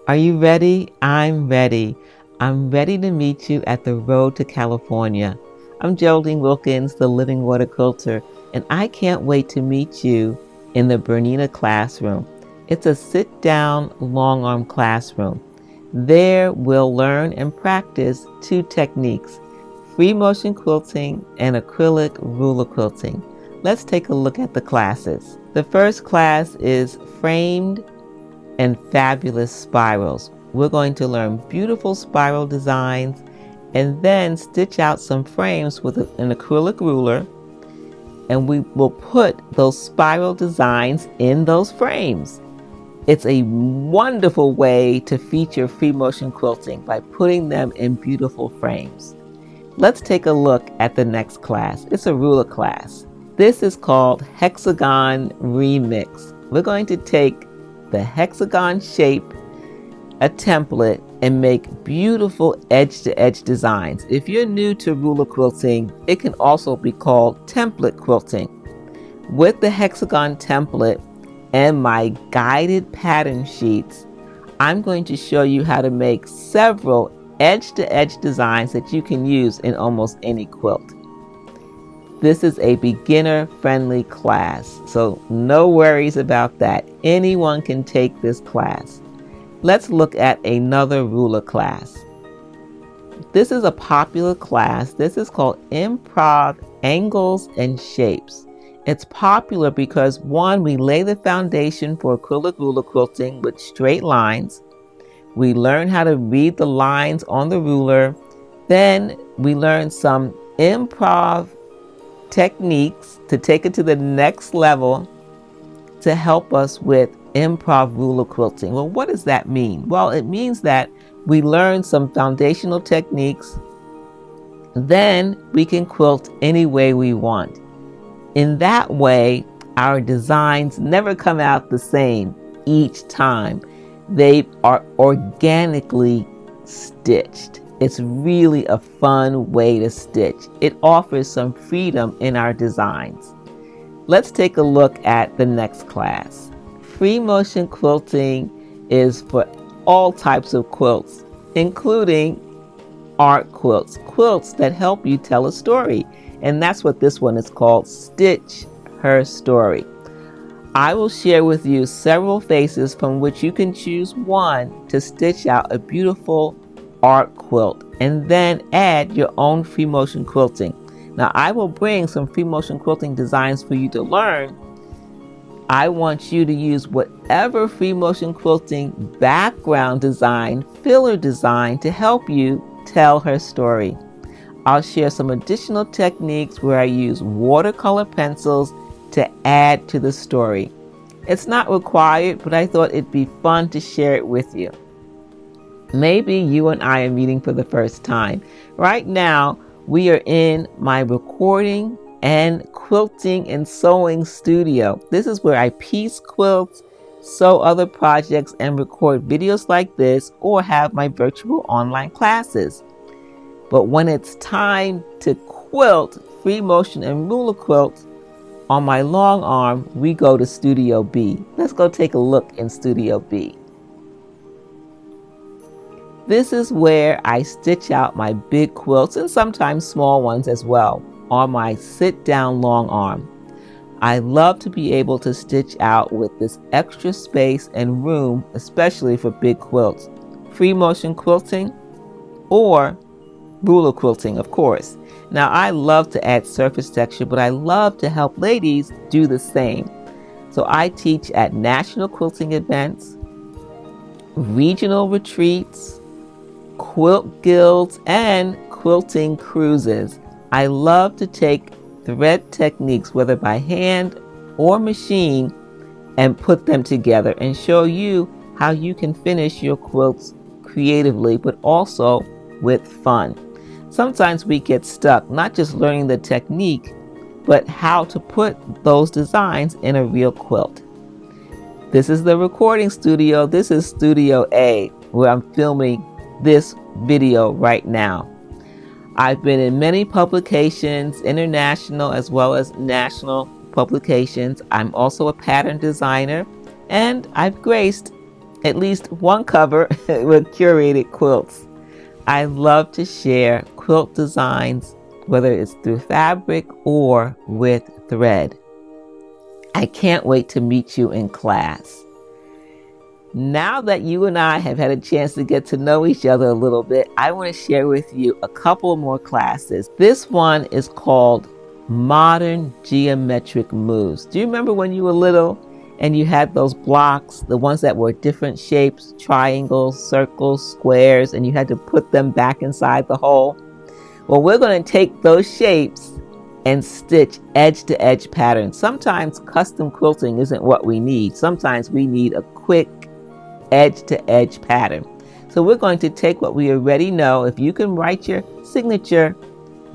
Are you ready? I'm ready. I'm ready to meet you at the road to California. I'm Geraldine Wilkins, the Living Water Quilter, and I can't wait to meet you in the BERNINA classroom. It's a sit-down, long-arm classroom. There we'll learn and practice two techniques, free motion quilting and acrylic ruler quilting. Let's take a look at the classes. The first class is framed and fabulous spirals. We're going to learn beautiful spiral designs and then stitch out some frames with an acrylic ruler, and we will put those spiral designs in those frames. It's a wonderful way to feature free motion quilting by putting them in beautiful frames. Let's take a look at the next class. It's a ruler class. This is called Hexagon Remix. We're going to take the hexagon shape, a template, and make beautiful edge-to-edge designs. If you're new to ruler quilting, it can also be called template quilting. With the hexagon template and my guided pattern sheets, I'm going to show you how to make several edge-to-edge designs that you can use in almost any quilt. This is a beginner-friendly class, so no worries about that. Anyone can take this class. Let's look at another ruler class. This is a popular class. This is called Improv Angles and Shapes. It's popular because, one, we lay the foundation for acrylic ruler quilting with straight lines. We learn how to read the lines on the ruler. Then we learn some improv techniques to take it to the next level to help us with improv ruler quilting. Well, what does that mean? Well, it means that we learn some foundational techniques, then we can quilt any way we want. In that way, our designs never come out the same each time. They are organically stitched. It's really a fun way to stitch. It offers some freedom in our designs. Let's take a look at the next class. Free motion quilting is for all types of quilts, including art quilts, quilts that help you tell a story. And that's what this one is called, Stitch Her Story. I will share with you several faces from which you can choose one to stitch out a beautiful art quilt and then add your own free motion quilting. Now, I will bring some free motion quilting designs for you to learn. I want you to use whatever free motion quilting background design, filler design to help you tell her story. I'll share some additional techniques where I use watercolor pencils to add to the story. It's not required, but I thought it'd be fun to share it with you. Maybe you and I are meeting for the first time. Right now, we are in my recording and quilting and sewing studio. This is where I piece quilts, sew other projects, and record videos like this or have my virtual online classes. But when it's time to quilt, free motion and ruler quilt on my long arm, we go to Studio B. Let's go take a look in Studio B. This is where I stitch out my big quilts and sometimes small ones as well on my sit-down long arm. I love to be able to stitch out with this extra space and room, especially for big quilts. Free motion quilting or ruler quilting, of course. Now, I love to add surface texture, but I love to help ladies do the same. So I teach at national quilting events, regional retreats, quilt guilds, and quilting cruises. I love to take thread techniques, whether by hand or machine, and put them together and show you how you can finish your quilts creatively, but also with fun. Sometimes we get stuck, not just learning the technique, but how to put those designs in a real quilt. This is the recording studio. This is Studio A, where I'm filming this video right now. I've been in many publications, international as well as national publications. I'm also a pattern designer, and I've graced at least one cover with curated quilts. I love to share quilt designs, whether it's through fabric or with thread. I can't wait to meet you in class. Now that you and I have had a chance to get to know each other a little bit, I want to share with you a couple more classes. This one is called Modern Geometric Moves. Do you remember when you were little and you had those blocks, the ones that were different shapes, triangles, circles, squares, and you had to put them back inside the hole? Well, we're going to take those shapes and stitch edge-to-edge patterns. Sometimes custom quilting isn't what we need. Sometimes we need a quick edge-to-edge pattern. So we're going to take what we already know. If you can write your signature,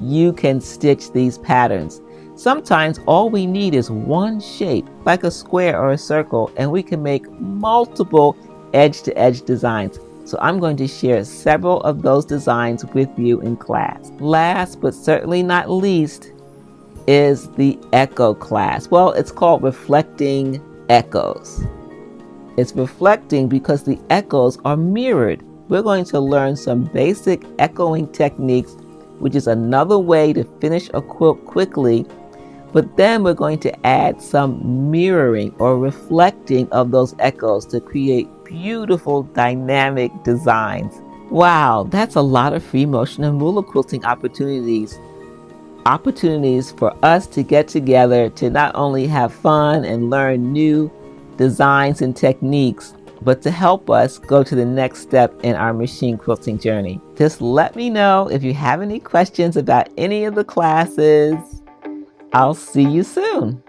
you can stitch these patterns. Sometimes all we need is one shape, like a square or a circle, and we can make multiple edge-to-edge designs. So I'm going to share several of those designs with you in class. Last but certainly not least is the echo class. Well, it's called Reflecting Echoes. It's reflecting because the echoes are mirrored. We're going to learn some basic echoing techniques, which is another way to finish a quilt quickly, but then we're going to add some mirroring or reflecting of those echoes to create beautiful dynamic designs. Wow, that's a lot of free motion and ruler quilting opportunities for us to get together to not only have fun and learn new designs and techniques, but to help us go to the next step in our machine quilting journey. Just let me know if you have any questions about any of the classes. I'll see you soon.